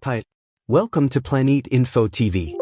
Hi. Welcome to Planet Info TV.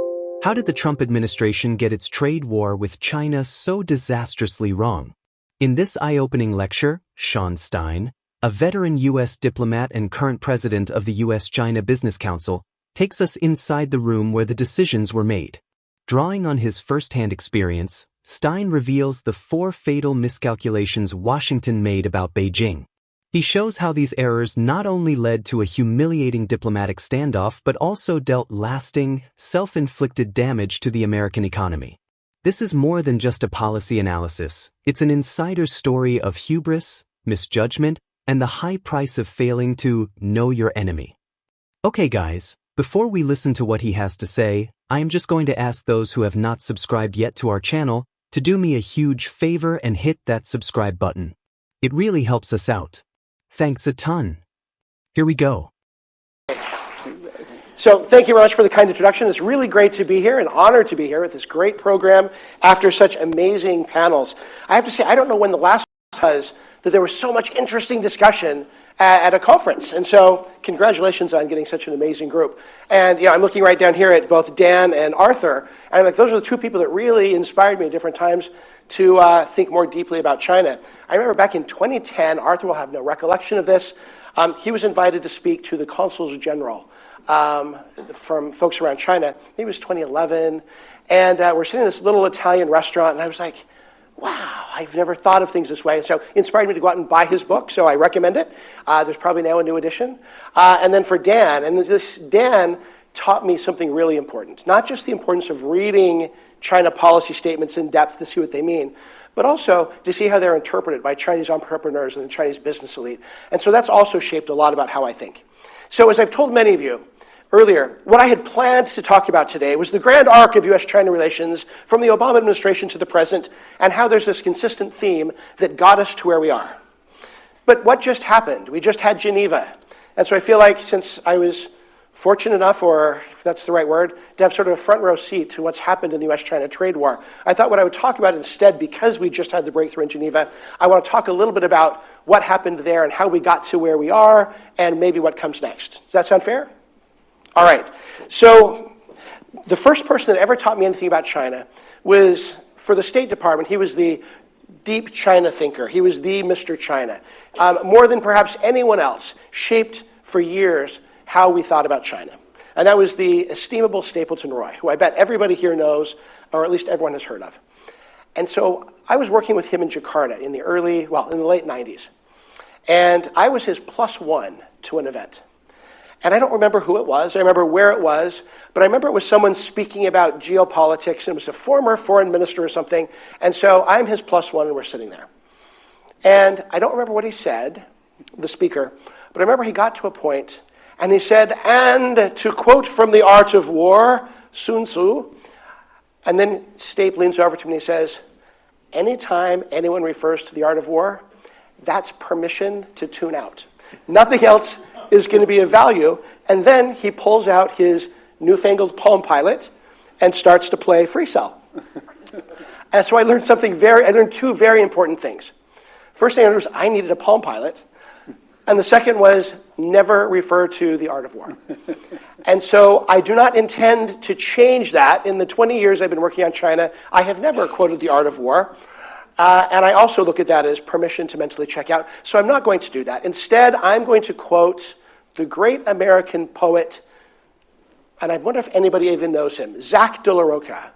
How did the Trump administration get its trade war with China so disastrously wrong? In this eye-opening lecture, Sean Stein, a veteran U.S. diplomat and current president of the U.S China Business Council, takes us inside the room where the decisions were made. Drawing on his first-hand experience, Stein reveals the 4 fatal miscalculations Washington made about Beijing. He shows how these errors not only led to a humiliating diplomatic standoff but also dealt lasting, self-inflicted damage to the American economy. This is more than just a policy analysis. It's an insider's story of hubris, misjudgment, and the high price of failing to know your enemy. Okay guys, before we listen to what he has to say, I am just going to ask those who have not subscribed yet to our channel to do me a huge favor and hit that subscribe button. It really helps us out. Thanks a ton. Here we go. So thank you very much for the kind introduction. It's really great to be here, an honor to be here with this great program after such amazing panels. I have to say, I don't know when the last was that there was so much interesting discussion at a conference. And so congratulations on getting such an amazing group. And I'm looking right down here at both Dan and Arthur, and I'm like, those are the 2 people that really inspired me at different times to think more deeply about China. I remember back in 2010, Arthur will have no recollection of this, he was invited to speak to the consuls general from folks around China. Maybe it was 2011, and we're sitting in this little Italian restaurant, and I was like, wow, I've never thought of things this way. And so it inspired me to go out and buy his book, so I recommend it. There's probably now a new edition. And then for Dan, Dan taught me something really important. Not just the importance of reading China policy statements in depth to see what they mean, but also to see how they're interpreted by Chinese entrepreneurs and the Chinese business elite. And so that's also shaped a lot about how I think. So as I've told many of you earlier, what I had planned to talk about today was the grand arc of U.S.-China relations from the Obama administration to the present, and how there's this consistent theme that got us to where we are. But what just happened? We just had Geneva. And so I feel like since I was fortunate enough, or if that's the right word, to have sort of a front row seat to what's happened in the U.S.-China trade war, I thought what I would talk about instead, because we just had the breakthrough in Geneva, I want to talk a little bit about what happened there and how we got to where we are, and maybe what comes next. Does that sound fair? All right. So the first person that ever taught me anything about China was for the State Department. He was the deep China thinker. He was the Mr. China. More than perhaps anyone else, shaped for years how we thought about China. And that was the estimable Stapleton Roy, who I bet everybody here knows, or at least everyone has heard of. And so I was working with him in Jakarta in the late 90s. And I was his +1 to an event. And I don't remember who it was, I remember where it was, but I remember it was someone speaking about geopolitics, and it was a former foreign minister or something, and so I'm his +1 and we're sitting there. And I don't remember what he said, the speaker, but I remember he got to a point, and he said, and to quote from The Art of War, Sun Tzu, and then Stape leans over to me and he says, anytime anyone refers to the art of war, that's permission to tune out. Nothing else is going to be of value. And then he pulls out his newfangled Palm Pilot and starts to play Free Cell. And so I learned I learned 2 very important things. First thing I learned was I needed a Palm Pilot. And the second was never refer to the art of war. And so I do not intend to change that. In the 20 years I've been working on China, I have never quoted the art of war. And I also look at that as permission to mentally check out. So I'm not going to do that. Instead, I'm going to quote the great American poet, and I wonder if anybody even knows him, Zach de la Rocha.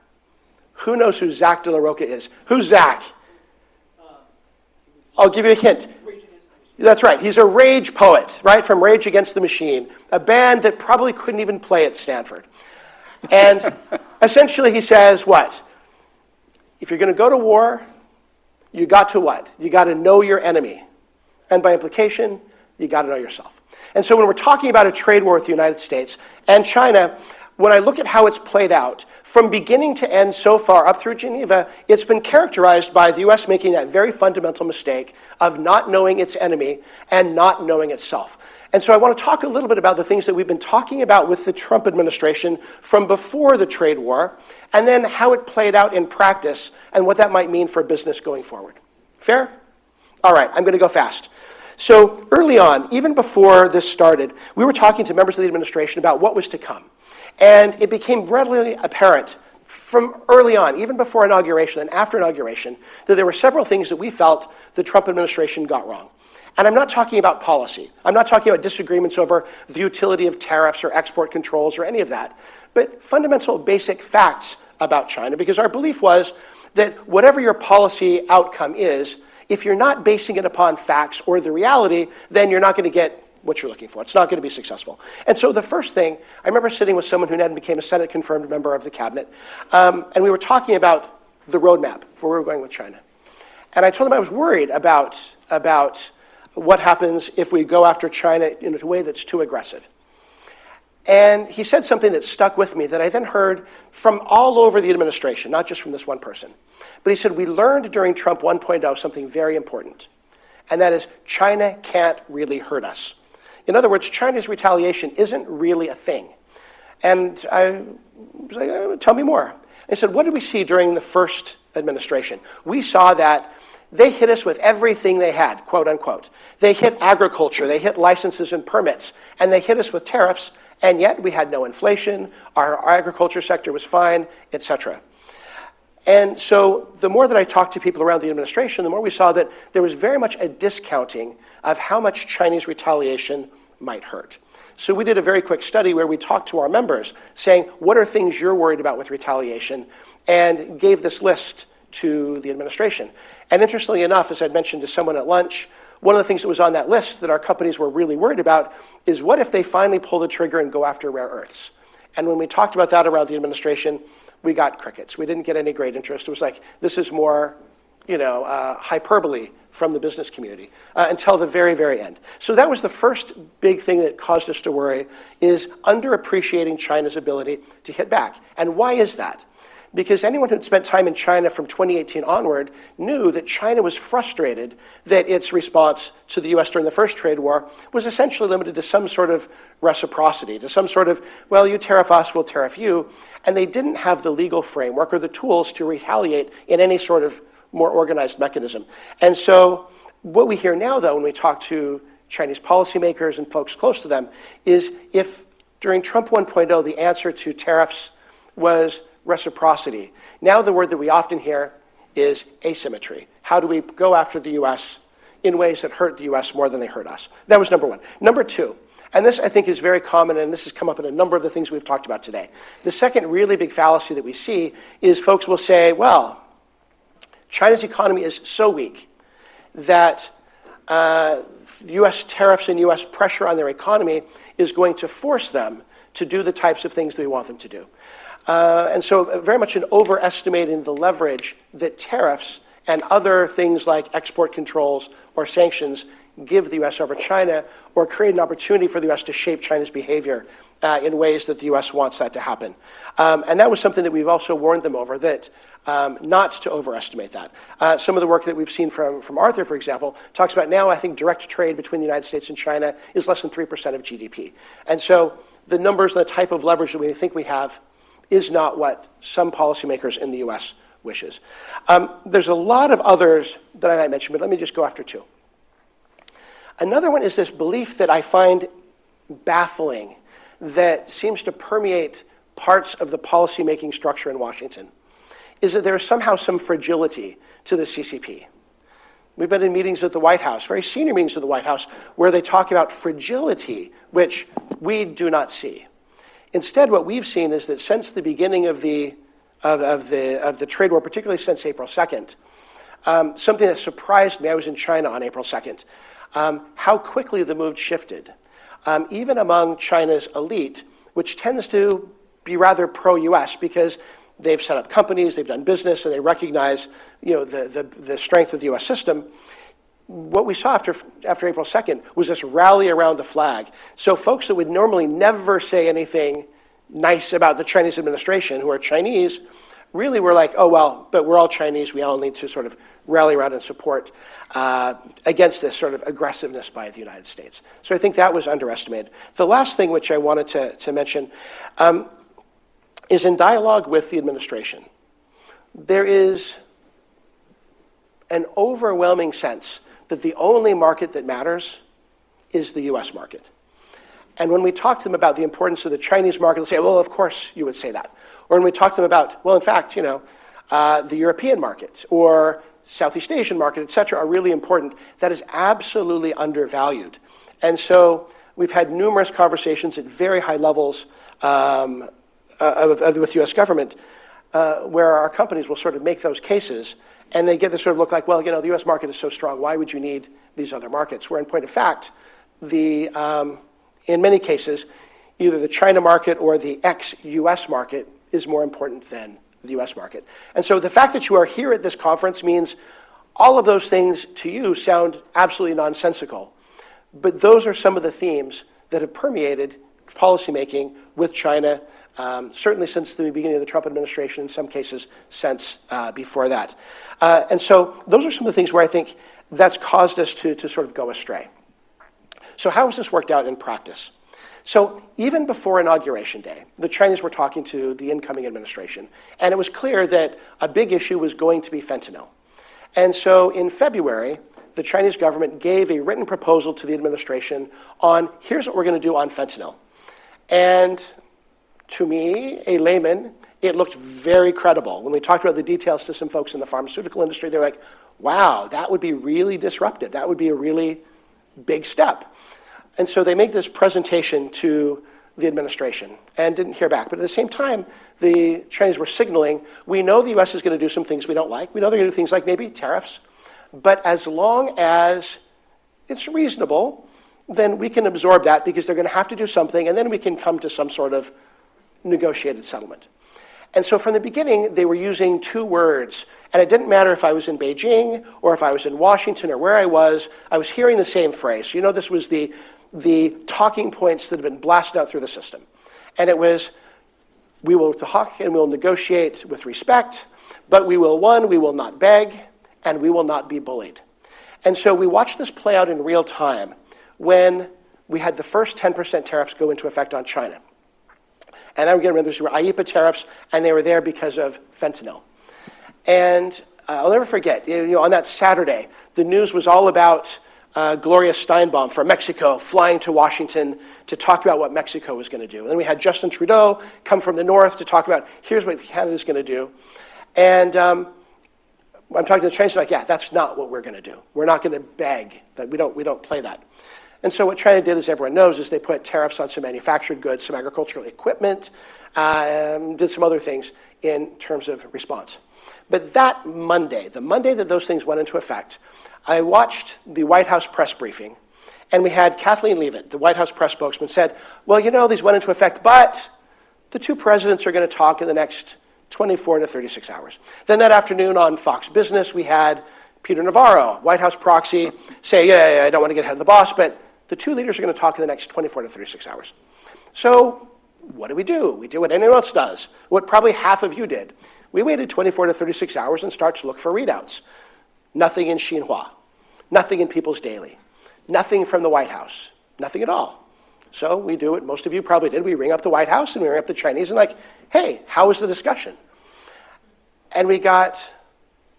Who knows who Zach de la Rocha is? Who's Zach? I'll give you a hint. That's right. He's a rage poet, right, from Rage Against the Machine, a band that probably couldn't even play at Stanford. And essentially he says what? If you're going to go to war, you got to what? You got to know your enemy. And by implication, you got to know yourself. And so when we're talking about a trade war with the United States and China, when I look at how it's played out, from beginning to end so far up through Geneva, it's been characterized by the U.S. making that very fundamental mistake of not knowing its enemy and not knowing itself. And so I want to talk a little bit about the things that we've been talking about with the Trump administration from before the trade war, and then how it played out in practice and what that might mean for business going forward. Fair? All right, I'm going to go fast. So early on, even before this started, we were talking to members of the administration about what was to come. And it became readily apparent from early on, even before inauguration and after inauguration, that there were several things that we felt the Trump administration got wrong. And I'm not talking about policy. I'm not talking about disagreements over the utility of tariffs or export controls or any of that, but fundamental basic facts about China, because our belief was that whatever your policy outcome is, if you're not basing it upon facts or the reality, then you're not going to get what you're looking for. It's not going to be successful. And so the first thing, I remember sitting with someone who then became a Senate-confirmed member of the cabinet, and we were talking about the roadmap for where we were going with China. And I told him I was worried about what happens if we go after China in a way that's too aggressive. And he said something that stuck with me that I then heard from all over the administration, not just from this one person. But he said, we learned during Trump 1.0 something very important, and that is China can't really hurt us. In other words, China's retaliation isn't really a thing. And I was like, tell me more. And he said, what did we see during the first administration? We saw that they hit us with everything they had, quote unquote. They hit agriculture, they hit licenses and permits, and they hit us with tariffs, and yet we had no inflation, our agriculture sector was fine, etc. And so the more that I talked to people around the administration, the more we saw that there was very much a discounting of how much Chinese retaliation might hurt. So we did a very quick study where we talked to our members saying, what are things you're worried about with retaliation? And gave this list to the administration. And interestingly enough, as I'd mentioned to someone at lunch, one of the things that was on that list that our companies were really worried about is what if they finally pull the trigger and go after rare earths? And when we talked about that around the administration, we got crickets. We didn't get any great interest. It was like, this is more, hyperbole from the business community until the very, very end. So that was the first big thing that caused us to worry, is underappreciating China's ability to hit back. And why is that? Because anyone who'd spent time in China from 2018 onward knew that China was frustrated that its response to the U.S. during the first trade war was essentially limited to some sort of reciprocity, to some sort of, well, you tariff us, we'll tariff you. And they didn't have the legal framework or the tools to retaliate in any sort of more organized mechanism. And so what we hear now, though, when we talk to Chinese policymakers and folks close to them, is if during Trump 1.0 the answer to tariffs was reciprocity, now the word that we often hear is asymmetry. How do we go after the U.S. in ways that hurt the U.S. more than they hurt us? That was number one. Number two, and this I think is very common, and this has come up in a number of the things we've talked about today. The second really big fallacy that we see is folks will say, well, China's economy is so weak that U.S. tariffs and U.S. pressure on their economy is going to force them to do the types of things that we want them to do. And so very much an overestimating the leverage that tariffs and other things like export controls or sanctions give the U.S. over China, or create an opportunity for the U.S. to shape China's behavior in ways that the U.S. wants that to happen. And that was something that we've also warned them over, that not to overestimate that. Some of the work that we've seen from Arthur, for example, talks about now, I think, direct trade between the United States and China is less than 3% of GDP. And so the numbers and the type of leverage that we think we have is not what some policymakers in the U.S. wishes. There's a lot of others that I might mention, but let me just go after two. Another one is this belief that I find baffling that seems to permeate parts of the policymaking structure in Washington, is that there is somehow some fragility to the CCP. We've been in meetings at the White House, very senior meetings at the White House, where they talk about fragility, which we do not see. Instead, what we've seen is that since the beginning of the trade war, particularly since April 2nd, something that surprised me, I was in China on April 2nd, how quickly the mood shifted. Even among China's elite, which tends to be rather pro-US because they've set up companies, they've done business, and they recognize the strength of the US system. What we saw after April 2nd was this rally around the flag. So folks that would normally never say anything nice about the Chinese administration, who are Chinese, really were like, oh, well, but we're all Chinese, we all need to sort of rally around and support against this sort of aggressiveness by the United States. So I think that was underestimated. The last thing which I wanted to mention is in dialogue with the administration. There is an overwhelming sense that the only market that matters is the U.S. market. And when we talk to them about the importance of the Chinese market, they'll say, well, of course you would say that. Or when we talk to them about, well, in fact, the European markets or Southeast Asian market, et cetera, are really important. That is absolutely undervalued. And so we've had numerous conversations at very high levels with the U.S. government where our companies will sort of make those cases, and they get this sort of look like, well, the U.S. market is so strong, why would you need these other markets? Where in point of fact, in many cases, either the China market or the ex-U.S. market is more important than the U.S. market. And so the fact that you are here at this conference means all of those things to you sound absolutely nonsensical. But those are some of the themes that have permeated policymaking with China, certainly since the beginning of the Trump administration, in some cases since before that. And so those are some of the things where I think that's caused us to sort of go astray. So how has this worked out in practice? So even before Inauguration Day, the Chinese were talking to the incoming administration, and it was clear that a big issue was going to be fentanyl. And so in February, the Chinese government gave a written proposal to the administration on, here's what we're going to do on fentanyl. And to me, a layman, it looked very credible. When we talked about the details to some folks in the pharmaceutical industry, they're like, wow, that would be really disruptive. That would be a really big step. And so they make this presentation to the administration and didn't hear back. But at the same time, the Chinese were signaling, we know the U.S. is going to do some things we don't like. We know they're going to do things like maybe tariffs. But as long as it's reasonable, then we can absorb that because they're going to have to do something, and then we can come to some sort of negotiated settlement. And so from the beginning, they were using two words. And it didn't matter if I was in Beijing or if I was in Washington or where I was hearing the same phrase. This was the talking points that have been blasted out through the system. And it was, we will talk and we'll negotiate with respect, but we will not beg, and we will not be bullied. And so we watched this play out in real time when we had the first 10% tariffs go into effect on China. And I'm going to remember these were IEEPA tariffs, and they were there because of fentanyl. And I'll never forget, on that Saturday, the news was all about Gloria Steinbaum from Mexico flying to Washington to talk about what Mexico was going to do. And then we had Justin Trudeau come from the north to talk about, here's what Canada's going to do. And I'm talking to the Chinese, like, yeah, that's not what we're going to do. We're not going to beg. That we don't play that. And so what China did, as everyone knows, is they put tariffs on some manufactured goods, some agricultural equipment, did some other things in terms of response. But that Monday, the Monday that those things went into effect, I watched the White House press briefing, and we had Kathleen Leavitt, the White House press spokesman, said, well, these went into effect, but the two presidents are going to talk in the next 24 to 36 hours. Then that afternoon on Fox Business, we had Peter Navarro, White House proxy, say, yeah, I don't want to get ahead of the boss, but the two leaders are going to talk in the next 24 to 36 hours. So what do? We do what anyone else does, what probably half of you did. We waited 24 to 36 hours and start to look for readouts. Nothing in Xinhua, nothing in People's Daily, nothing from the White House, nothing at all. So we do what most of you probably did. We ring up the White House and we ring up the Chinese and like, hey, how was the discussion? And we got,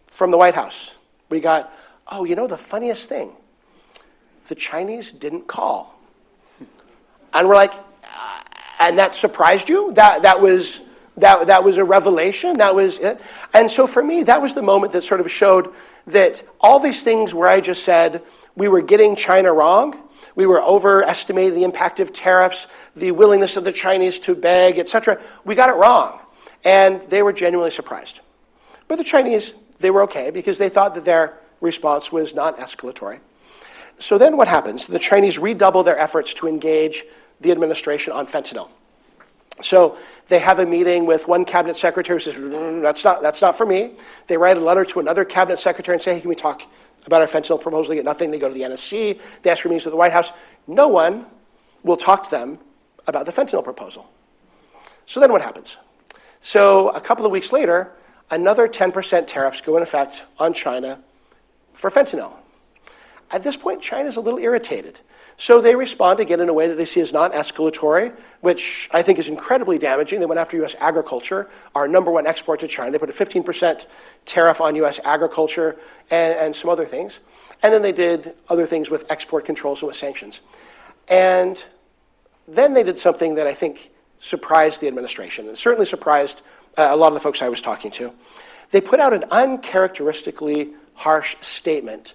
from the White House, we got, oh, the funniest thing, the Chinese didn't call. And we're like, and that surprised you? That was a revelation? That was it? And so for me, that was the moment that sort of showed that all these things where I just said we were getting China wrong, we were overestimating the impact of tariffs, the willingness of the Chinese to beg, et cetera, we got it wrong. And they were genuinely surprised. But the Chinese, they were okay because they thought that their response was not escalatory. So then what happens? The Chinese redouble their efforts to engage the administration on fentanyl. So they have a meeting with one cabinet secretary who says, that's not for me. They write a letter to another cabinet secretary and say, hey, can we talk about our fentanyl proposal? They get nothing. They go to the NSC. They ask for meetings with the White House. No one will talk to them about the fentanyl proposal. So then what happens? So a couple of weeks later, another 10% tariffs go in effect on China for fentanyl. At this point, China's a little irritated. So they respond again in a way that they see as non-escalatory, which I think is incredibly damaging. They went after U.S. agriculture, our number one export to China. They put a 15% tariff on U.S. agriculture and some other things. And then they did other things with export controls and with sanctions. And then they did something that I think surprised the administration, and certainly surprised a lot of the folks I was talking to. They put out an uncharacteristically harsh statement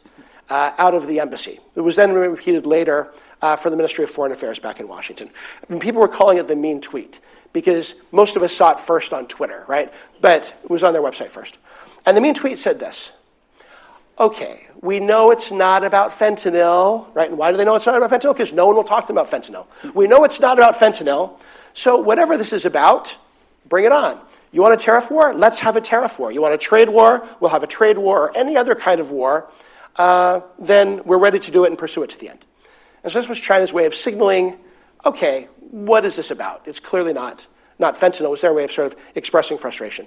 out of the embassy. It was then repeated later for the Ministry of Foreign Affairs back in Washington. And people were calling it the mean tweet because most of us saw it first on Twitter, right? But it was on their website first. And the mean tweet said this: okay, we know it's not about fentanyl, right? And why do they know it's not about fentanyl? Because no one will talk to them about fentanyl. We know it's not about fentanyl, so whatever this is about, bring it on. You want a tariff war? Let's have a tariff war. You want a trade war? We'll have a trade war, or any other kind of war. Then we're ready to do it and pursue it to the end. And so this was China's way of signaling, okay, what is this about? It's clearly not fentanyl. It was their way of sort of expressing frustration.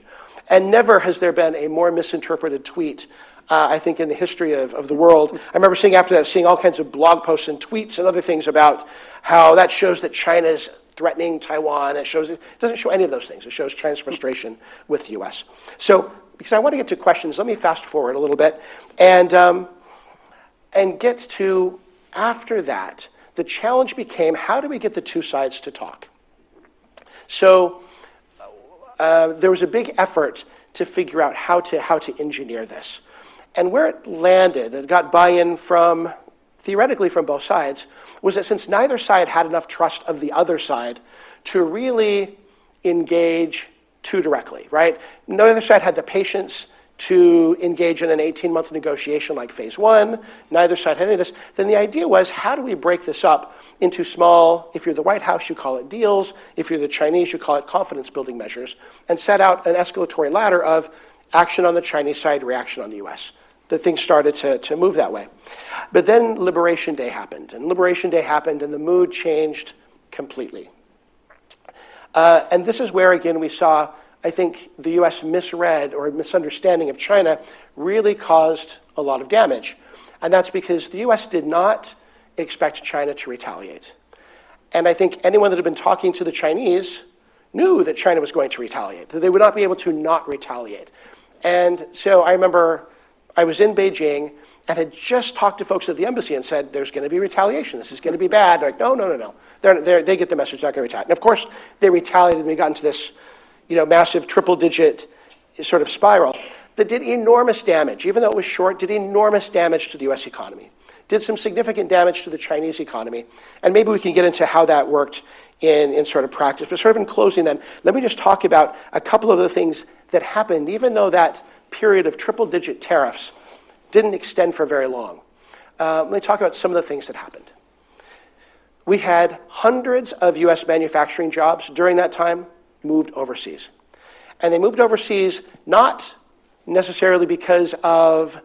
And never has there been a more misinterpreted tweet, I think, in the history of the world. I remember seeing after that, seeing all kinds of blog posts and tweets and other things about how that shows that China's threatening Taiwan. It doesn't show any of those things. It shows China's frustration with the U.S. So, because I want to get to questions, let me fast forward a little bit and get to, after that, the challenge became, how do we get the two sides to talk? So there was a big effort to figure out how to engineer this. And where it landed, it got buy-in from, theoretically from both sides, was that since neither side had enough trust of the other side to really engage too directly, right? Neither side had the patience to engage in an 18-month negotiation like phase one. Neither side had any of this. Then the idea was, how do we break this up into small, if you're the White House, you call it deals. If you're the Chinese, you call it confidence-building measures, and set out an escalatory ladder of action on the Chinese side, reaction on the U.S. That things started to move that way. But then Liberation Day happened, and the mood changed completely. And this is where, again, we saw, I think, the U.S. misread or misunderstanding of China really caused a lot of damage. And that's because the U.S. did not expect China to retaliate. And I think anyone that had been talking to the Chinese knew that China was going to retaliate, that they would not be able to not retaliate. And so I remember I was in Beijing and had just talked to folks at the embassy and said, there's going to be retaliation. This is going to be bad. They're like, no. They get the message, they're not going to retaliate. And of course, they retaliated and we got into this massive triple-digit sort of spiral that did enormous damage. Even though it was short, did enormous damage to the U.S. economy. Did some significant damage to the Chinese economy. And maybe we can get into how that worked in sort of practice. But sort of in closing then, let me just talk about a couple of the things that happened, even though that period of triple-digit tariffs didn't extend for very long. Let me talk about some of the things that happened. We had hundreds of U.S. manufacturing jobs during that time moved overseas. And they moved overseas not necessarily because of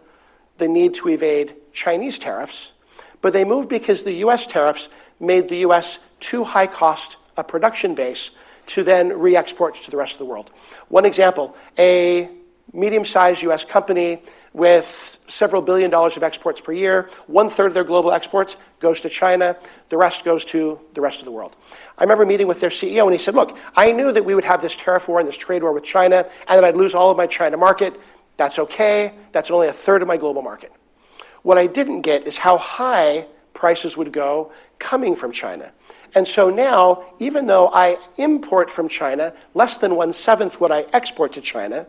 the need to evade Chinese tariffs, but they moved because the U.S. tariffs made the U.S. too high cost a production base to then re-export to the rest of the world. One example, a medium-sized U.S. company with several $billion of exports per year, 1/3 of their global exports goes to China, the rest goes to the rest of the world. I remember meeting with their CEO and he said, look, I knew that we would have this tariff war and this trade war with China and that I'd lose all of my China market. That's okay, that's only 1/3 of my global market. What I didn't get is how high prices would go coming from China. And so now, even though I import from China less than 1/7 what I export to China,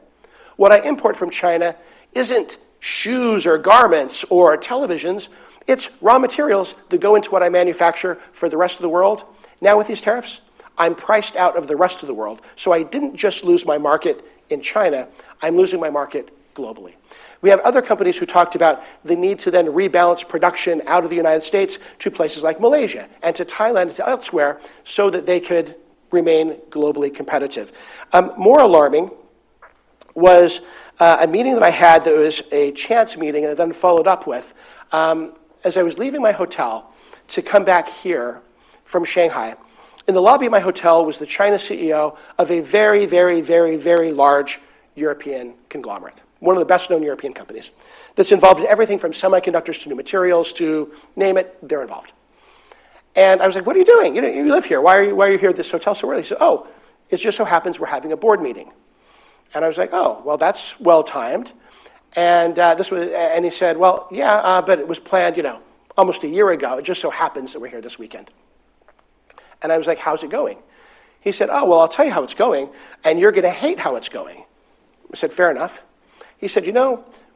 what I import from China isn't shoes or garments or televisions, it's raw materials that go into what I manufacture for the rest of the world. Now with these tariffs, I'm priced out of the rest of the world. So I didn't just lose my market in China, I'm losing my market globally. We have other companies who talked about the need to then rebalance production out of the United States to places like Malaysia and to Thailand and to elsewhere so that they could remain globally competitive. More alarming was a meeting that I had that was a chance meeting and I then followed up with. As I was leaving my hotel to come back here from Shanghai, in the lobby of my hotel was the China CEO of a very, very, very, very large European conglomerate, one of the best-known European companies that's involved in everything from semiconductors to new materials to name it, they're involved. And I was like, what are you doing? You live here. Why are you here at this hotel so early? He said, oh, it just so happens we're having a board meeting. And I was like, oh, well, that's well-timed. And and he said, well, yeah, but it was planned, almost a year ago. It just so happens that we're here this weekend. And I was like, how's it going? He said, oh, well, I'll tell you how it's going, and you're going to hate how it's going. I said, fair enough. He said,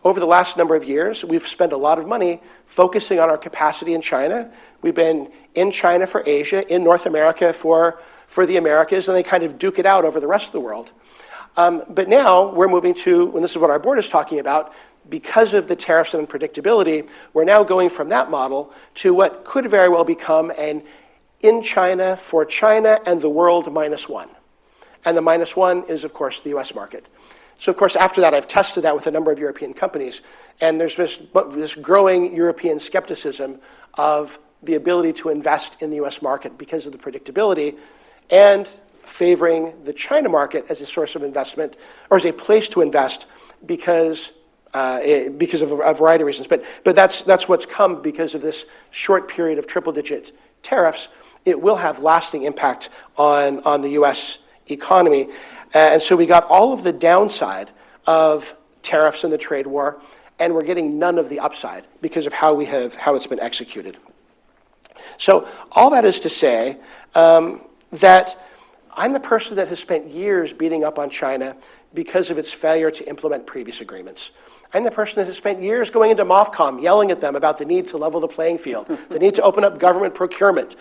over the last number of years, we've spent a lot of money focusing on our capacity in China. We've been in China for Asia, in North America for the Americas, and they kind of duke it out over the rest of the world. But now we're moving to, and this is what our board is talking about, because of the tariffs and unpredictability, we're now going from that model to what could very well become an in China, for China, and the world -1. And the -1 is, of course, the U.S. market. So, of course, after that, I've tested that with a number of European companies, and there's this growing European skepticism of the ability to invest in the U.S. market because of the predictability, and favoring the China market as a source of investment, or as a place to invest, because of a variety of reasons. But that's what's come because of this short period of triple-digit tariffs. It will have lasting impact on the U.S. economy. And so we got all of the downside of tariffs and the trade war, and we're getting none of the upside because of how it's been executed. So all that is to say that I'm the person that has spent years beating up on China because of its failure to implement previous agreements. I'm the person that has spent years going into MOFCOM, yelling at them about the need to level the playing field, the need to open up government procurement,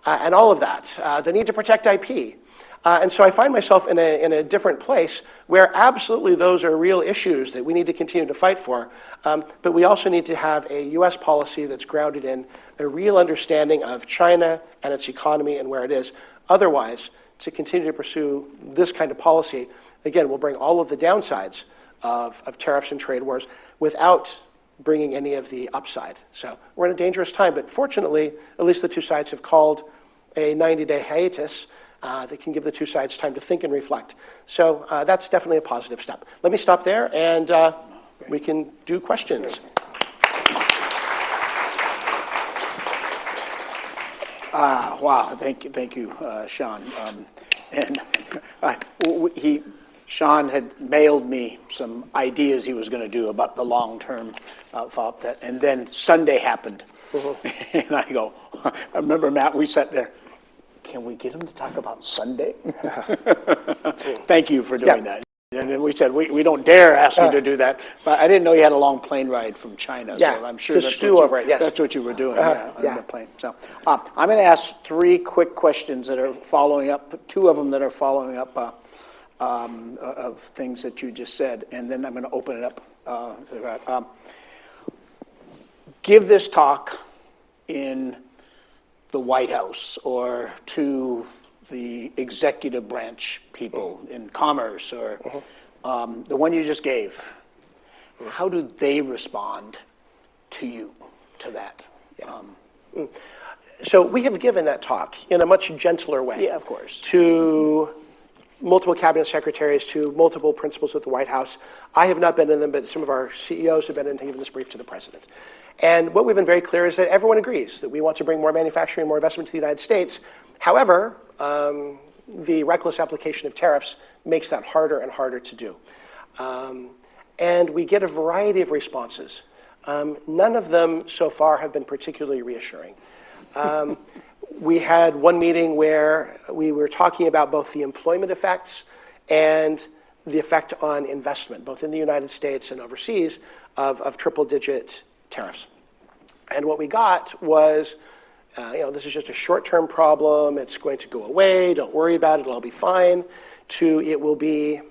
and all of that, the need to protect IP. And so I find myself in a different place where absolutely those are real issues that we need to continue to fight for. But we also need to have a U.S. policy that's grounded in a real understanding of China and its economy and where it is. Otherwise, to continue to pursue this kind of policy, again, will bring all of the downsides of tariffs and trade wars without bringing any of the upside. So we're in a dangerous time, but fortunately, at least the two sides have called a 90-day hiatus that can give the two sides time to think and reflect. So that's definitely a positive step. Let me stop there, and we can do questions. Wow, thank you, Sean. Sean had mailed me some ideas he was going to do about the long-term follow-up, and then Sunday happened. And I go, I remember, Matt, we sat there, can we get him to talk about Sunday? Thank you for doing that. And then we said, we don't dare ask you to do that. But I didn't know you had a long plane ride from China. Yeah, so I'm sure that's what you were doing on the plane. So I'm going to ask 3 quick questions that are following up, 2 of them that are following up of things that you just said. And then I'm going to open it up. Give this talk in the White House or to the executive branch people in commerce or the one you just gave. How do they respond to you, to that? So we have given that talk in a much gentler way. Yeah, of course. To multiple cabinet secretaries, to multiple principals at the White House. I have not been in them, but some of our CEOs have been in to give this brief to the president. And what we've been very clear is that everyone agrees that we want to bring more manufacturing, more investment to the United States. However, the reckless application of tariffs makes that harder and harder to do. And we get a variety of responses. None of them so far have been particularly reassuring. We had one meeting where we were talking about both the employment effects and the effect on investment, both in the United States and overseas, of triple-digit tariffs. And what we got was, this is just a short-term problem, it's going to go away, don't worry about it, it'll all be fine, to it will be,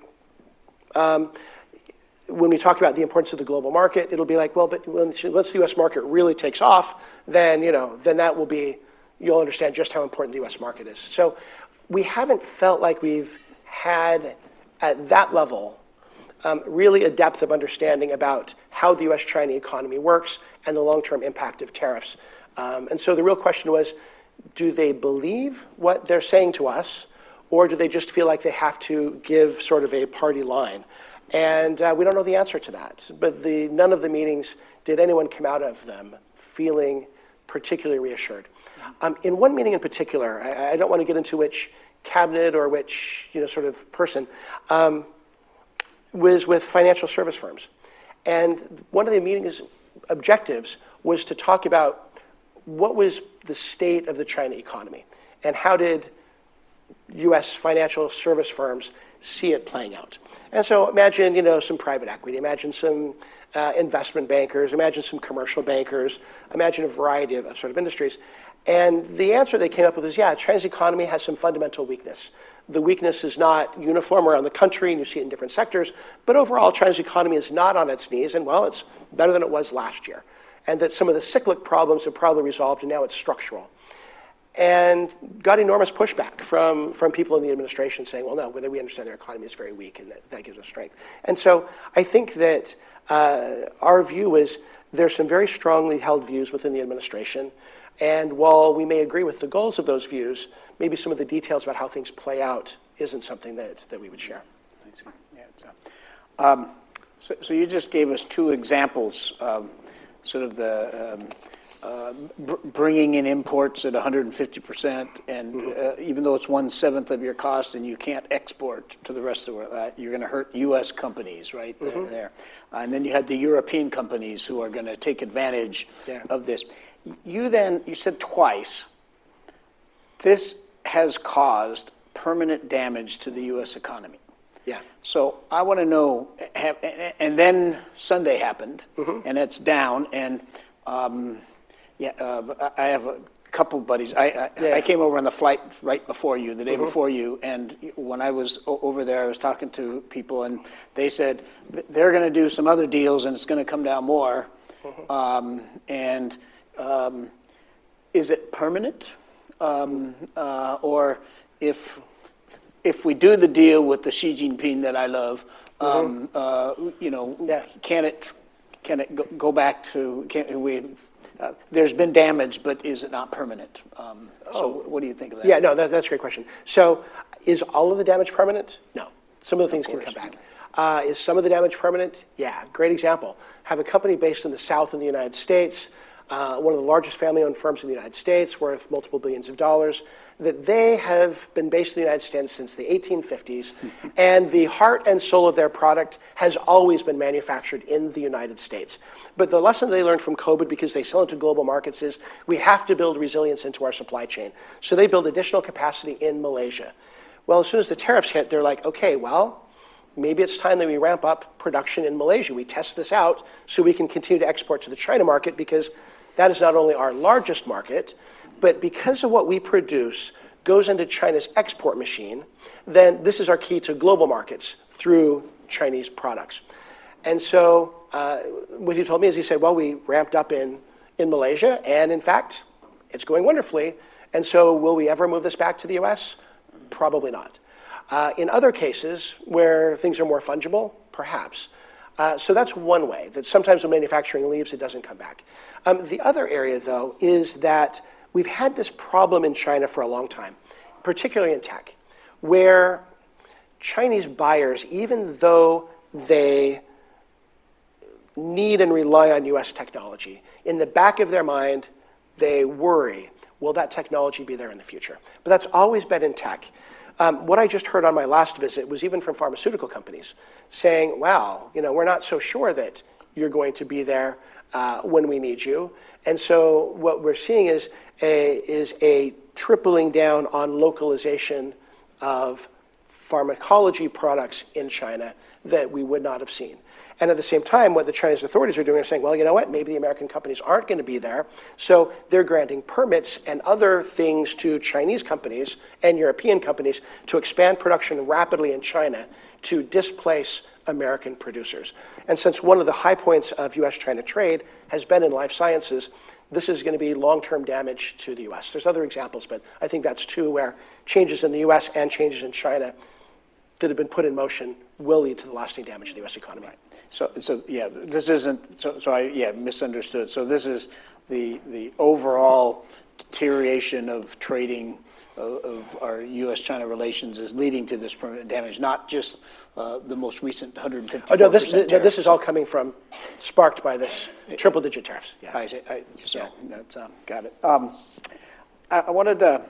when we talk about the importance of the global market, it'll be like, well, but once the U.S. market really takes off, then, then that will be, you'll understand just how important the U.S. market is. So we haven't felt like we've had, at that level, really a depth of understanding about how the U.S.-China economy works and the long-term impact of tariffs. And so the real question was, do they believe what they're saying to us, or do they just feel like they have to give sort of a party line? And we don't know the answer to that. But none of the meetings did anyone come out of them feeling particularly reassured. In one meeting in particular, I don't want to get into which cabinet or which sort of person, was with financial service firms. And one of the meeting's objectives was to talk about what was the state of the China economy and how did U.S. financial service firms see it playing out. And so imagine, some private equity, imagine some investment bankers, imagine some commercial bankers, imagine a variety of sort of industries. And the answer they came up with is, yeah, China's economy has some fundamental weakness. The weakness is not uniform around the country, and you see it in different sectors, but overall, China's economy is not on its knees, and well, it's better than it was last year. And that some of the cyclic problems have probably resolved, and now it's structural. And got enormous pushback from people in the administration saying, well, no, whether we understand their economy is very weak, and that gives us strength. And so I think that our view is there's some very strongly held views within the administration. And while we may agree with the goals of those views, maybe some of the details about how things play out isn't something that we would share. I see. Yeah, so you just gave us two examples, sort of the bringing in imports at 150%, and even though it's 1/7 of your cost and you can't export to the rest of the world, you're going to hurt U.S. companies, right there. And then you had the European companies who are going to take advantage of this. You said twice, this has caused permanent damage to the U.S. economy. Yeah. So I want to know, and then Sunday happened, and it's down, and I have a couple buddies. I came over on the flight right before you, the day before you, and when I was over there, I was talking to people, and they said they're going to do some other deals, and it's going to come down more, is it permanent? Or if we do the deal with the Xi Jinping that I love, can it go back to, there's been damage, but is it not permanent? So what do you think of that? Yeah, no, that's a great question. So is all of the damage permanent? No. Some of the things can come back. Is some of the damage permanent? Yeah, great example. Have a company based in the South in the United States, one of the largest family-owned firms in the United States, worth multiple billions of dollars, that they have been based in the United States since the 1850s, and the heart and soul of their product has always been manufactured in the United States. But the lesson they learned from COVID, because they sell into global markets, is we have to build resilience into our supply chain. So they build additional capacity in Malaysia. Well, as soon as the tariffs hit, they're like, okay, well, maybe it's time that we ramp up production in Malaysia. We test this out so we can continue to export to the China market, because that is not only our largest market, but because of what we produce goes into China's export machine, then this is our key to global markets through Chinese products. And so what he told me is, he said, well, we ramped up in Malaysia, and in fact, it's going wonderfully. And so will we ever move this back to the US? Probably not. In other cases where things are more fungible, perhaps. So that's one way, that sometimes when manufacturing leaves, it doesn't come back. The other area, though, is that we've had this problem in China for a long time, particularly in tech, where Chinese buyers, even though they need and rely on US technology, in the back of their mind, they worry, will that technology be there in the future? But that's always been in tech. What I just heard on my last visit was even from pharmaceutical companies saying, wow, we're not so sure that you're going to be there when we need you. And so what we're seeing is a tripling down on localization of pharmacology products in China that we would not have seen. And at the same time, what the Chinese authorities are doing is saying, well, you know what, maybe the American companies aren't going to be there. So they're granting permits and other things to Chinese companies and European companies to expand production rapidly in China to displace American producers. And since one of the high points of U.S.-China trade has been in life sciences, this is going to be long-term damage to the U.S. There's other examples, but I think that's two where changes in the U.S. and changes in China that have been put in motion will lead to the lasting damage to the U.S. economy. Right. So yeah, this isn't, so I misunderstood. So this is the overall deterioration of trading of our U.S.-China relations is leading to this permanent damage, not just the most recent 150%. Oh, no, this is all coming from, sparked by this triple-digit tariffs. Yeah. That's got it. I wanted to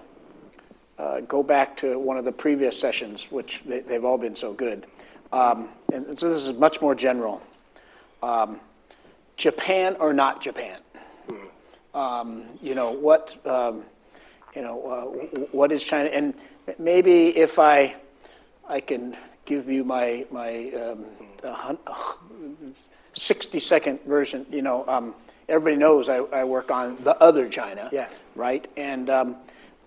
go back to one of the previous sessions, which they've all been so good. And so this is much more general. Japan or not Japan? What is China? And maybe if I can give you my 60-second version. Everybody knows I work on the other China, right? And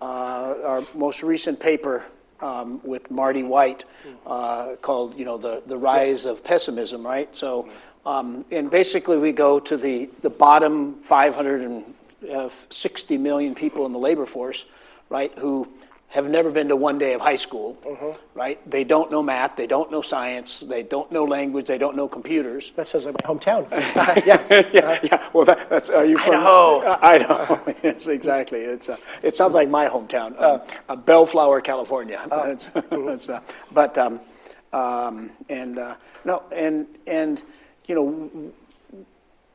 our most recent paper with Marty White called the rise of pessimism, right? So and basically we go to the bottom 560 million people in the labor force, right, who have never been to one day of high school, right? They don't know math, they don't know science, they don't know language, they don't know computers. That sounds like my hometown. Yeah. Well, that's are you from Idaho? Idaho. Yes, exactly. It sounds like my hometown, Bellflower, California.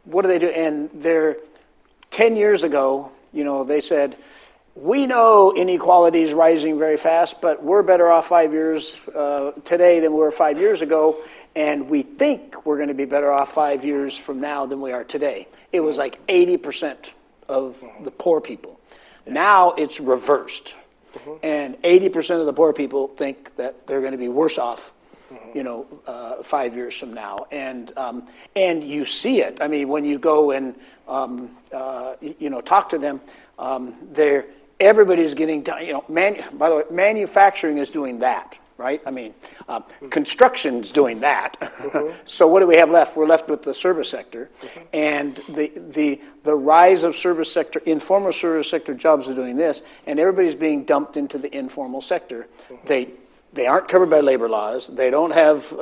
What do they do? And they're 10 years ago. They said, we know inequality is rising very fast, but we're better off 5 years today than we were 5 years ago, and we think we're going to be better off 5 years from now than we are today. It was like 80% of the poor people. Now it's reversed, and 80% of the poor people think that they're going to be worse off 5 years from now, and you see it. I mean, when you go and talk to them, everybody's getting by the way, manufacturing is doing that, right? I mean, construction's doing that. So what do we have left? We're left with the service sector, and the rise of service sector, informal service sector jobs are doing this, and everybody's being dumped into the informal sector. They aren't covered by labor laws. They don't have they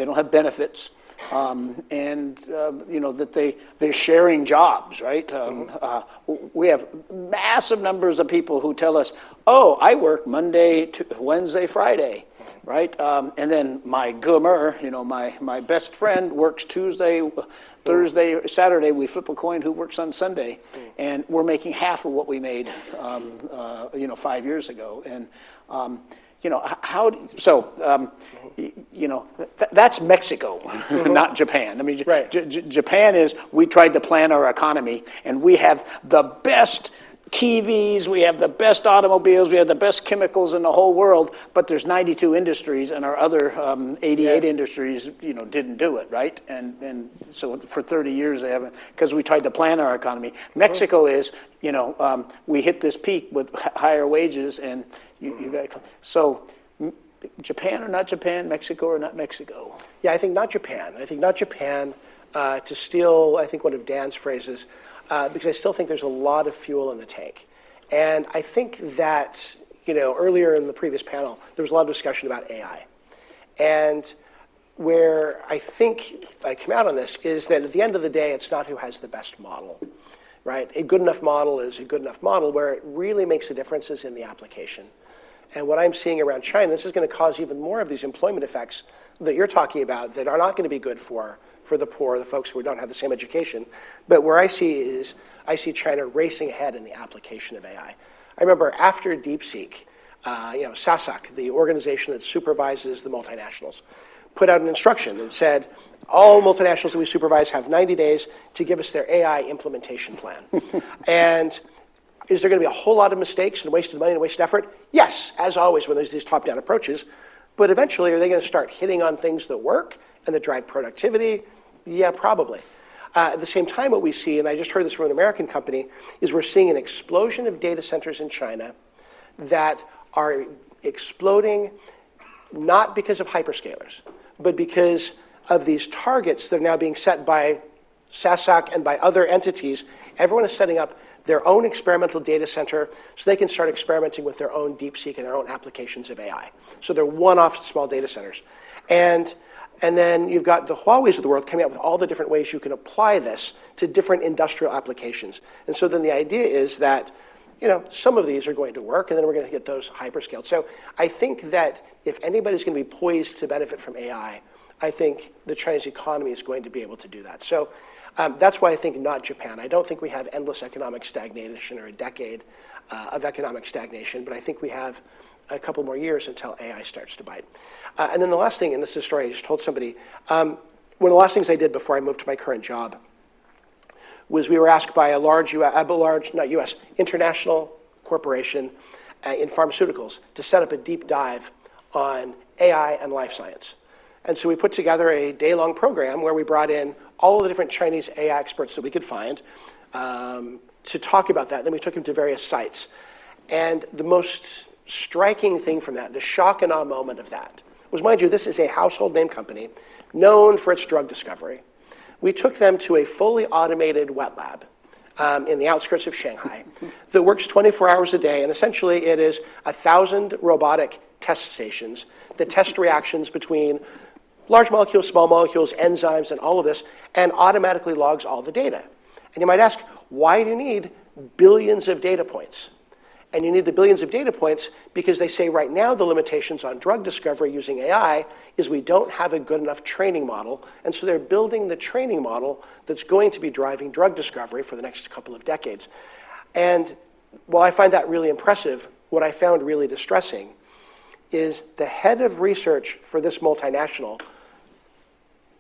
don't have benefits, that they're sharing jobs, right? We have massive numbers of people who tell us, "Oh, I work Monday to Wednesday, Friday," right? And then my Guerre, my best friend works Tuesday, Thursday, Saturday. We flip a coin who works on Sunday, and we're making half of what we made, 5 years ago. And that's Mexico, not Japan. I mean, Japan is, we tried to plan our economy, and we have the best TVs, we have the best automobiles, we have the best chemicals in the whole world, but there's 92 industries, and our other 88 industries, didn't do it, right? And so for 30 years they haven't, because we tried to plan our economy. Mexico is, we hit this peak with higher wages, and you got so. Japan or not Japan, Mexico or not Mexico? Yeah, I think not Japan. To steal, I think, one of Dan's phrases, because I still think there's a lot of fuel in the tank. And I think that, earlier in the previous panel, there was a lot of discussion about AI. And where I think I come out on this is that at the end of the day, it's not who has the best model, right? A good enough model is a good enough model. Where it really makes a difference is in the application. And what I'm seeing around China, this is going to cause even more of these employment effects that you're talking about that are not going to be good for the poor, the folks who don't have the same education. But where I see China racing ahead in the application of AI. I remember after DeepSeek, SASAC, the organization that supervises the multinationals, put out an instruction and said, all multinationals that we supervise have 90 days to give us their AI implementation plan. And is there going to be a whole lot of mistakes and wasted money and wasted effort? Yes, as always when there's these top-down approaches. But eventually, are they going to start hitting on things that work and that drive productivity? Yeah, probably. At the same time, what we see, and I just heard this from an American company, is we're seeing an explosion of data centers in China that are exploding not because of hyperscalers, but because of these targets that are now being set by SASAC and by other entities. Everyone is setting up their own experimental data center so they can start experimenting with their own DeepSeek and their own applications of AI. So they're one-off small data centers. And then you've got the Huawei's of the world coming up with all the different ways you can apply this to different industrial applications. And so then the idea is that, some of these are going to work, and then we're going to get those hyperscaled. So I think that if anybody's going to be poised to benefit from AI, I think the Chinese economy is going to be able to do that. So That's why I think not Japan. I don't think we have endless economic stagnation or a decade of economic stagnation, but I think we have a couple more years until AI starts to bite. And then the last thing, and this is a story I just told somebody, one of the last things I did before I moved to my current job was we were asked by a large, not US, international corporation in pharmaceuticals to set up a deep dive on AI and life science. And so we put together a day-long program where we brought in all of the different Chinese AI experts that we could find to talk about that. Then we took them to various sites. And the most striking thing from that, the shock and awe moment of that, was, mind you, this is a household name company known for its drug discovery. We took them to a fully automated wet lab in the outskirts of Shanghai that works 24 hours a day, and essentially it is 1,000 robotic test stations that test reactions between large molecules, small molecules, enzymes, and all of this, and automatically logs all the data. And you might ask, why do you need billions of data points? And you need the billions of data points because they say right now the limitations on drug discovery using AI is we don't have a good enough training model. And so they're building the training model that's going to be driving drug discovery for the next couple of decades. And while I find that really impressive, what I found really distressing is the head of research for this multinational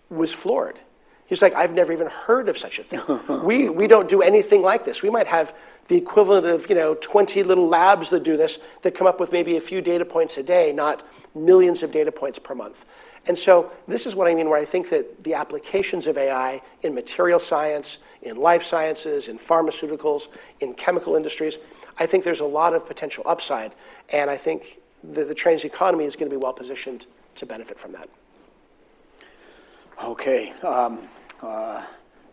was floored. He's like, I've never even heard of such a thing. We don't do anything like this. We might have the equivalent of 20 little labs that do this that come up with maybe a few data points a day, not millions of data points per month. And so this is what I mean where I think that the applications of AI in material science, in life sciences, in pharmaceuticals, in chemical industries, I think there's a lot of potential upside. And I think the Chinese economy is going to be well positioned to benefit from that. Okay.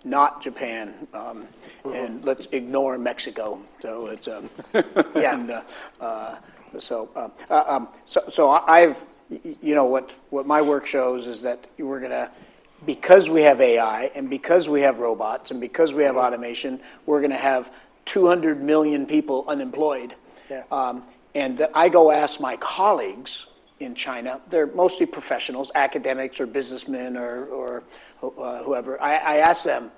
Not Japan, and let's ignore Mexico. So it's yeah. And, so I've, what my work shows is that we're gonna, because we have AI and because we have robots and because we have automation, we're gonna have 200 million people unemployed. Yeah. And that I go ask my colleagues in China, they're mostly professionals, academics or businessmen or whoever. I ask them,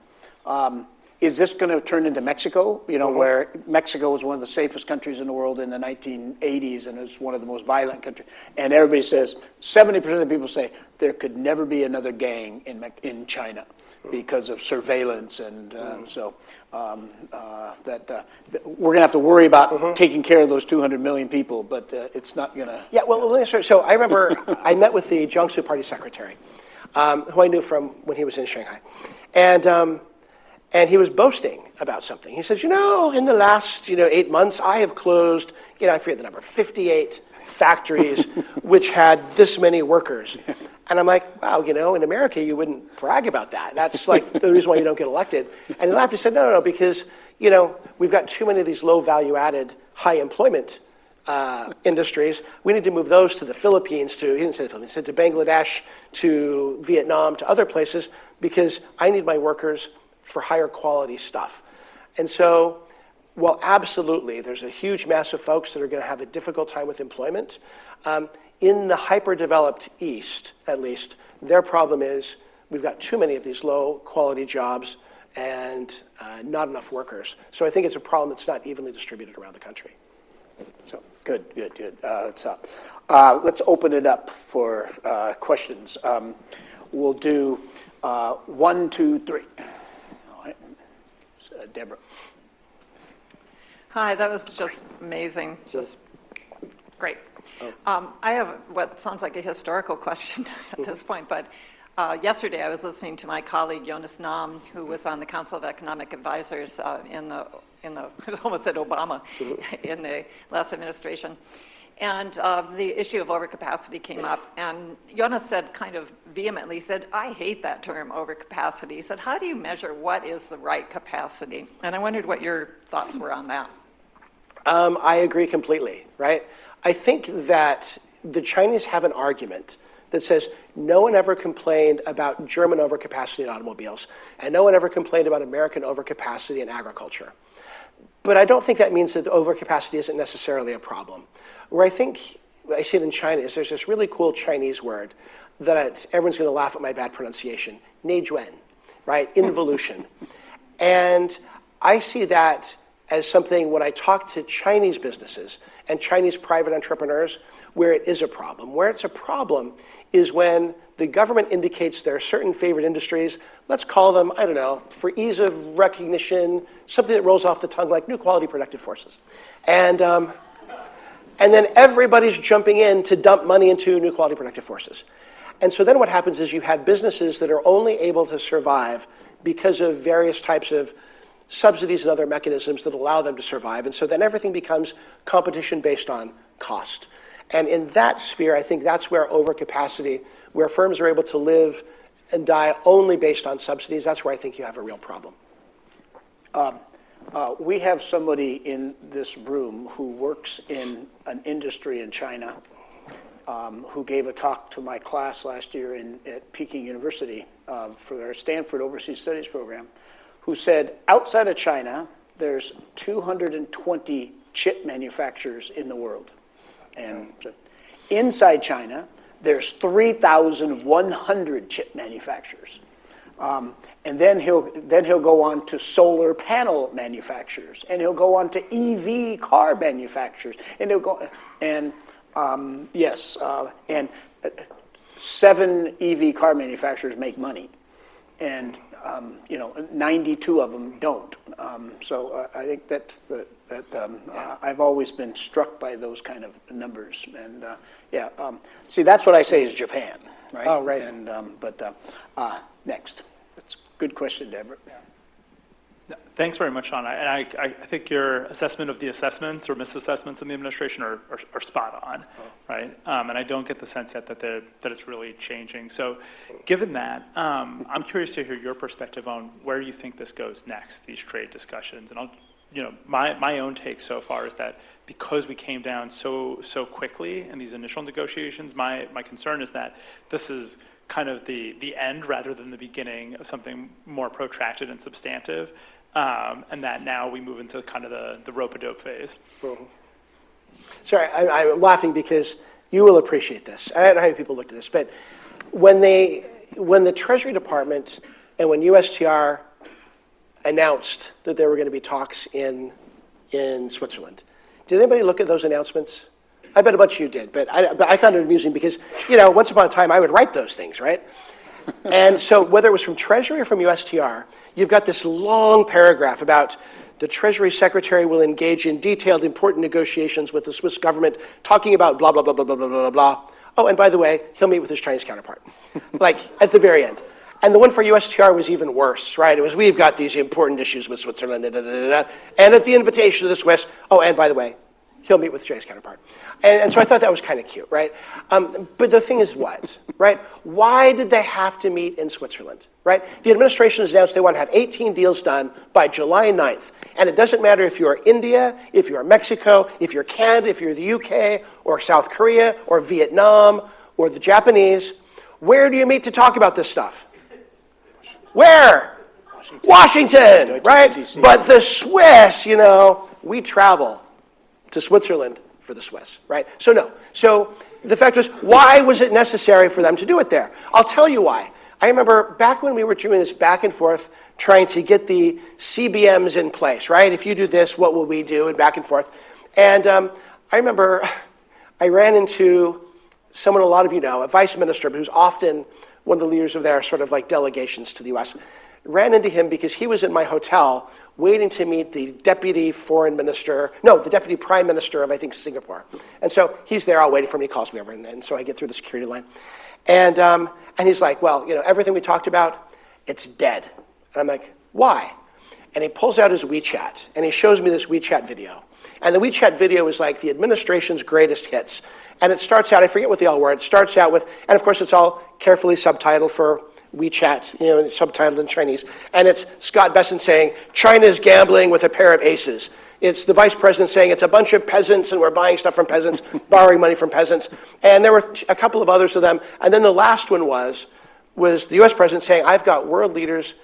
is this going to turn into Mexico? Where Mexico was one of the safest countries in the world in the 1980s, and it's one of the most violent countries. And everybody says, 70% of the people say there could never be another gang in China because of surveillance, and so that we're going to have to worry about taking care of those 200 million people, but it's not going to. Yeah, well, let me start. So I remember I met with the Jiangsu Party secretary, who I knew from when he was in Shanghai, and he was boasting about something. He says, in the last 8 months, I have closed, I forget the number, 58 factories which had this many workers. And I'm like, wow, in America, you wouldn't brag about that. That's like the reason why you don't get elected. And he laughed. He said, no, because, we've got too many of these low value added, high employment industries. We need to move those to the Philippines, he didn't say the Philippines, he said to Bangladesh, to Vietnam, to other places, because I need my workers for higher quality stuff. And so, while absolutely there's a huge mass of folks that are going to have a difficult time with employment, in the hyper-developed East, at least, their problem is we've got too many of these low-quality jobs and not enough workers. So I think it's a problem that's not evenly distributed around the country. So good. Let's open it up for questions. We'll do 1, 2, 3. All right. Deborah. Hi, that was just amazing, just great. I have what sounds like a historical question at this point, but yesterday I was listening to my colleague Jonas Nahm, who was on the Council of Economic Advisors in the I almost said Obama, in the last administration. And the issue of overcapacity came up, and Jonas said kind of vehemently, he said, I hate that term, overcapacity. He said, how do you measure what is the right capacity? And I wondered what your thoughts were on that. I agree completely, right? I think that the Chinese have an argument that says no one ever complained about German overcapacity in automobiles, and no one ever complained about American overcapacity in agriculture. But I don't think that means that the overcapacity isn't necessarily a problem. Where I think I see it in China is there's this really cool Chinese word that everyone's going to laugh at my bad pronunciation, 内卷. right? Involution. And I see that as something when I talk to Chinese businesses and Chinese private entrepreneurs where it is a problem. Where it's a problem is when the government indicates there are certain favored industries, let's call them, I don't know, for ease of recognition, something that rolls off the tongue like new quality productive forces. And then everybody's jumping in to dump money into new quality productive forces. And so then what happens is you have businesses that are only able to survive because of various types of subsidies and other mechanisms that allow them to survive. And so then everything becomes competition based on cost. And in that sphere, I think that's where overcapacity, where firms are able to live and die only based on subsidies, that's where I think you have a real problem. We have somebody in this room who works in an industry in China who gave a talk to my class last year at Peking University for their Stanford Overseas Studies program, who said outside of China, there's 220 chip manufacturers in the world. And inside China, there's 3,100 chip manufacturers. And then he'll go on to solar panel manufacturers, and he'll go on to EV car manufacturers, and he'll go and 7 EV car manufacturers make money, and 92 of them don't. So I think that I've always been struck by those kind of numbers, and see, that's what I say is Japan, right? Oh, right. And next, that's a good question, Deborah. Thanks very much, Sean. I think your assessment of the assessments or misassessments in the administration are spot on, right? And I don't get the sense yet that it's really changing. So given that, I'm curious to hear your perspective on where you think this goes next, these trade discussions. And my own take so far is that because we came down so quickly in these initial negotiations, my concern is that this is kind of the end rather than the beginning of something more protracted and substantive, and that now we move into kind of the rope-a-dope phase. Mm-hmm. Sorry, I'm laughing because you will appreciate this. I don't know how many people looked at this, but when the Treasury Department and when USTR announced that there were going to be talks in Switzerland, did anybody look at those announcements? I bet a bunch of you did, but I found it amusing because, once upon a time I would write those things, right? And so whether it was from Treasury or from USTR, you've got this long paragraph about the Treasury Secretary will engage in detailed, important negotiations with the Swiss government, talking about blah, blah, blah, blah, blah, blah, blah, blah. Oh, and by the way, he'll meet with his Chinese counterpart, like at the very end. And the one for USTR was even worse, right? It was, we've got these important issues with Switzerland, da, da, da, da, and at the invitation of the Swiss, oh, and by the way, he'll meet with Chinese counterpart. And so I thought that was kind of cute, right? But the thing is what, right? Why did they have to meet in Switzerland, right? The administration has announced they want to have 18 deals done by July 9th. And it doesn't matter if you're India, if you're Mexico, if you're Canada, if you're the UK, or South Korea, or Vietnam, or the Japanese. Where do you meet to talk about this stuff? Where? Washington, right? But the Swiss, we travel to Switzerland for the Swiss, right? So no. So the fact was, why was it necessary for them to do it there? I'll tell you why. I remember back when we were doing this back and forth, trying to get the CBMs in place, right? If you do this, what will we do? And back and forth. And I remember I ran into someone a lot of you know, a vice minister, but who's often one of the leaders of their sort of like delegations to the U.S. Ran into him because he was in my hotel waiting to meet the deputy prime minister of, I think, Singapore. And so he's there all waiting for me, he calls me over, and so I get through the security line. And he's like, well, everything we talked about, it's dead. And I'm like, why? And he pulls out his WeChat, and he shows me this WeChat video. And the WeChat video is like the administration's greatest hits. And it starts out, I forget what they all were, it starts out with, and of course it's all carefully subtitled for WeChat, it's subtitled in Chinese. And it's Scott Bessent saying, China is gambling with a pair of aces. It's the vice president saying it's a bunch of peasants and we're buying stuff from peasants, borrowing money from peasants. And there were a couple of others of them. And then the last one was the US president saying, I've got world leaders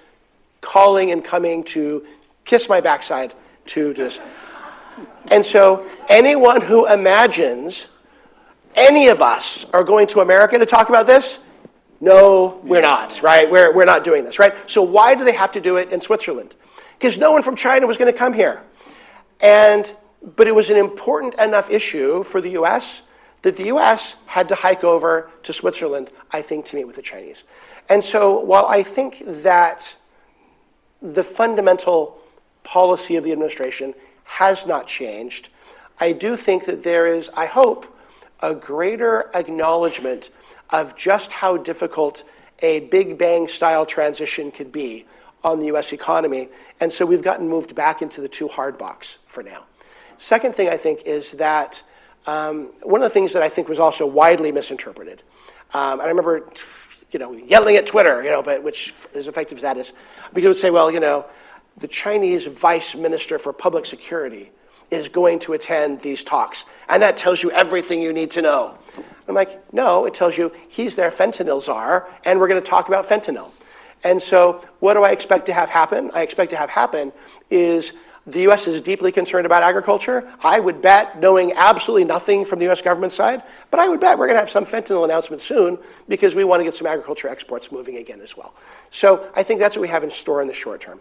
calling and coming to kiss my backside to do this. And so anyone who imagines any of us are going to America to talk about this no, we're not, right? We're not doing this, right? So why do they have to do it in Switzerland? Because no one from China was going to come here. But it was an important enough issue for the U.S. that the U.S. had to hike over to Switzerland, I think, to meet with the Chinese. And so while I think that the fundamental policy of the administration has not changed, I do think that there is, I hope, a greater acknowledgement of just how difficult a Big Bang style transition could be on the US economy. And so we've gotten moved back into the too hard box for now. Second thing I think is that one of the things that I think was also widely misinterpreted, and I remember yelling at Twitter, but which as effective as that is, people would say, well, the Chinese vice minister for public security is going to attend these talks, and that tells you everything you need to know. I'm like, no, it tells you he's their fentanyl czar, and we're going to talk about fentanyl. And so what do I expect to have happen? I expect to have happen is the U.S. is deeply concerned about agriculture. I would bet, knowing absolutely nothing from the U.S. government side, but I would bet we're going to have some fentanyl announcement soon because we want to get some agriculture exports moving again as well. So I think that's what we have in store in the short term.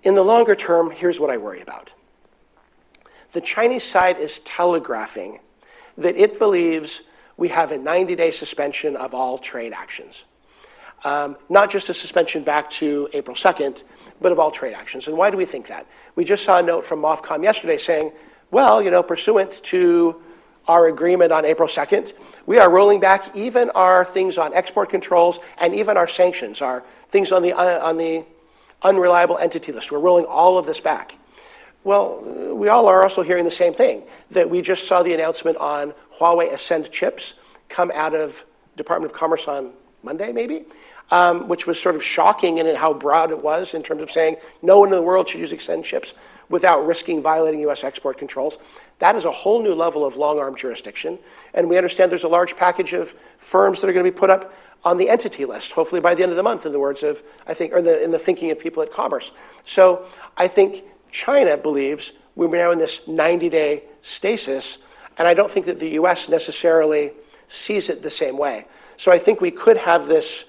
In the longer term, here's what I worry about. The Chinese side is telegraphing that it believes we have a 90-day suspension of all trade actions. Not just a suspension back to April 2nd, but of all trade actions. And why do we think that? We just saw a note from MOFCOM yesterday saying, well, pursuant to our agreement on April 2nd, we are rolling back even our things on export controls and even our sanctions, our things on the unreliable entity list. We're rolling all of this back. Well, we all are also hearing the same thing, that we just saw the announcement on Huawei Ascend chips come out of Department of Commerce on Monday, maybe, which was sort of shocking in how broad it was in terms of saying no one in the world should use Ascend chips without risking violating U.S. export controls. That is a whole new level of long-arm jurisdiction, and we understand there's a large package of firms that are going to be put up on the entity list, hopefully by the end of the month, in the words of, I think, or in the thinking of people at Commerce. So I think China believes we're now in this 90-day stasis, and I don't think that the U.S. necessarily sees it the same way. So I think we could have this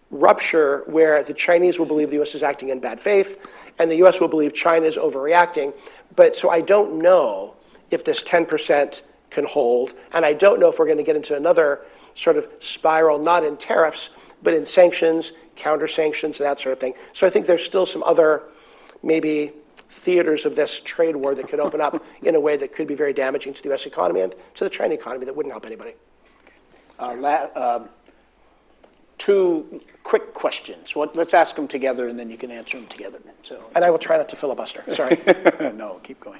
rupture where the Chinese will believe the U.S. is acting in bad faith, and the U.S. will believe China is overreacting. But so I don't know if this 10% can hold, and I don't know if we're going to get into another sort of spiral, not in tariffs, but in sanctions, counter-sanctions, and that sort of thing. So I think there's still some other maybe theaters of this trade war that could open up in a way that could be very damaging to the U.S. economy and to the Chinese economy that wouldn't help anybody. Two quick questions. Let's ask them together, and then you can answer them together. And I will try not to filibuster. Sorry. No, keep going.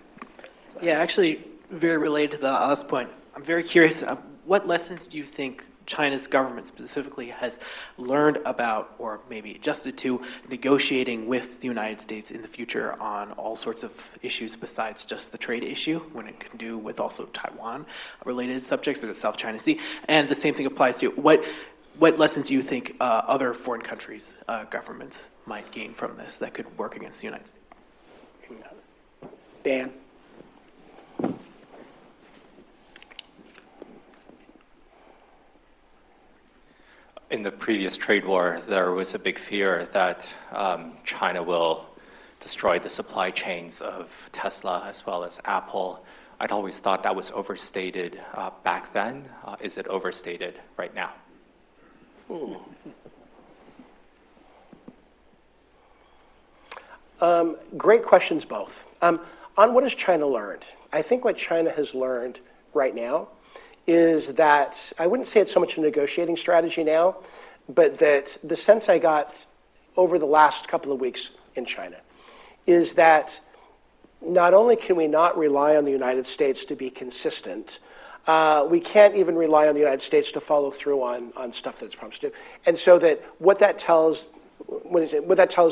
Yeah, actually, very related to the last point. I'm very curious, what lessons do you think China's government specifically has learned about, or maybe adjusted to, negotiating with the United States in the future on all sorts of issues besides just the trade issue, when it can do with also Taiwan-related subjects, or the South China Sea? And the same thing applies to what lessons do you think other foreign countries' governments might gain from this that could work against the United States? Dan? In the previous trade war, there was a big fear that China will destroy the supply chains of Tesla as well as Apple. I'd always thought that was overstated back then. Is it overstated right now? Great questions both. On what has China learned? I think what China has learned right now is that, I wouldn't say it's so much a negotiating strategy now, but that the sense I got over the last couple of weeks in China is that not only can we not rely on the United States to be consistent, we can't even rely on the United States to follow through on stuff that it's promised to do. And so that what that tells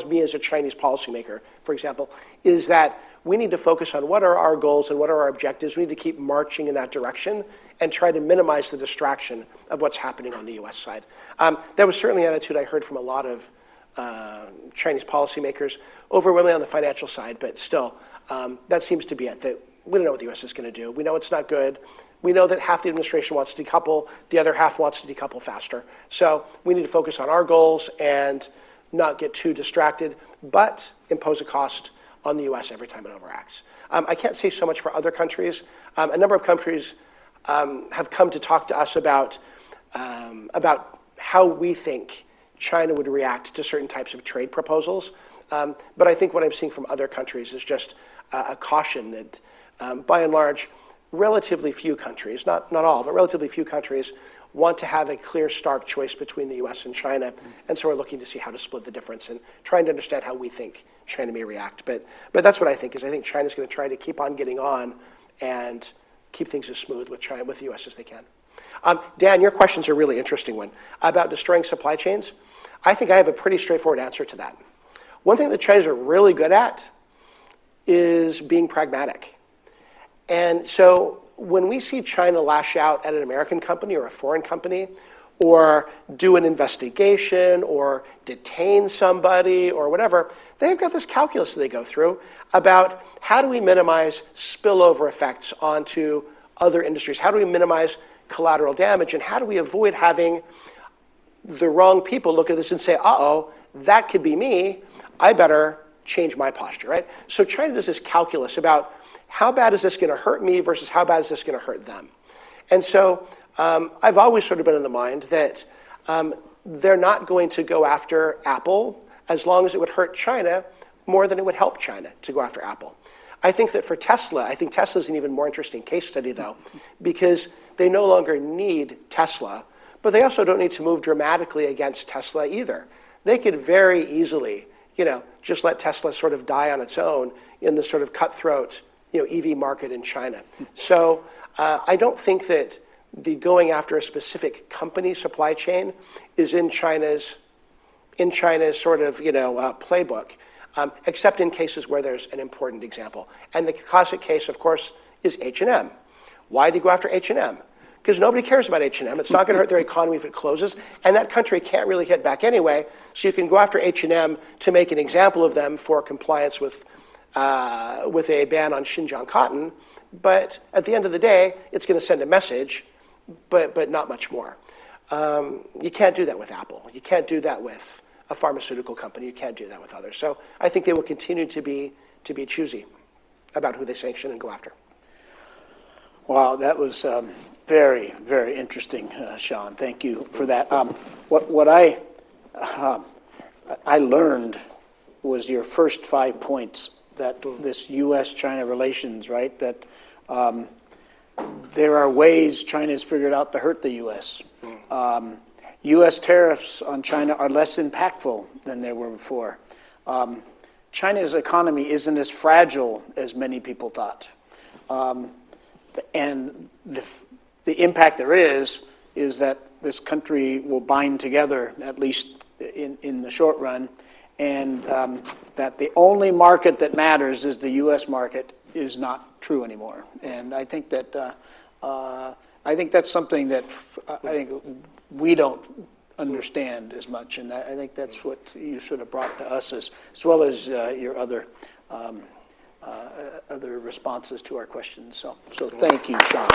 me as a Chinese policymaker, for example, is that we need to focus on what are our goals and what are our objectives. We need to keep marching in that direction and try to minimize the distraction of what's happening on the U.S. side. That was certainly an attitude I heard from a lot of Chinese policymakers, overwhelmingly on the financial side, but still, that seems to be it, that we don't know what the U.S. is going to do. We know it's not good. We know that half the administration wants to decouple, the other half wants to decouple faster. So we need to focus on our goals and not get too distracted, but impose a cost on the U.S. every time it overacts. I can't say so much for other countries. A number of countries have come to talk to us about how we think China would react to certain types of trade proposals. But I think what I'm seeing from other countries is just a caution that, by and large, relatively few countries, not all, but relatively few countries want to have a clear, stark choice between the U.S. and China. And so we're looking to see how to split the difference and trying to understand how we think China may react. But that's what I think, is I think China's going to try to keep on getting on and keep things as smooth with China, with the U.S. as they can. Dan, your question's a really interesting one about destroying supply chains. I think I have a pretty straightforward answer to that. One thing that Chinese are really good at is being pragmatic. And so when we see China lash out at an American company or a foreign company, or do an investigation, or detain somebody, or whatever, they've got this calculus that they go through about how do we minimize spillover effects onto other industries? How do we minimize collateral damage? And how do we avoid having the wrong people look at this and say, uh-oh, that could be me, I better change my posture, right? So China does this calculus about how bad is this going to hurt me versus how bad is this going to hurt them? And so I've always sort of been in the mind that they're not going to go after Apple as long as it would hurt China more than it would help China to go after Apple. I think that for Tesla, I think Tesla's an even more interesting case study, though, because they no longer need Tesla, but they also don't need to move dramatically against Tesla either. They could very easily, just let Tesla sort of die on its own in the sort of cutthroat, EV market in China. So I don't think that the going after a specific company supply chain is in China's sort of playbook, except in cases where there's an important example. And the classic case, of course, is H&M. Why do you go after H&M? Because nobody cares about H&M. It's not going to hurt their economy if it closes, and that country can't really hit back anyway. So you can go after H&M to make an example of them for compliance with a ban on Xinjiang cotton, but at the end of the day, it's going to send a message, but not much more. You can't do that with Apple. You can't do that with a pharmaceutical company. You can't do that with others. So I think they will continue to be choosy about who they sanction and go after. Wow, that was very, very interesting, Sean. Thank you for that. What I learned was your first 5 points, that this U.S. China relations, right? That there are ways China has figured out to hurt the U.S. U.S. tariffs on China are less impactful than they were before. China's economy isn't as fragile as many people thought. And the impact there is that this country will bind together, at least in the short run, and that the only market that matters is the U.S. market is not true anymore. And I think that that's something that I think we don't understand as much, and I think that's what you sort of brought to us as well as your other responses to our questions. So thank you, Sean.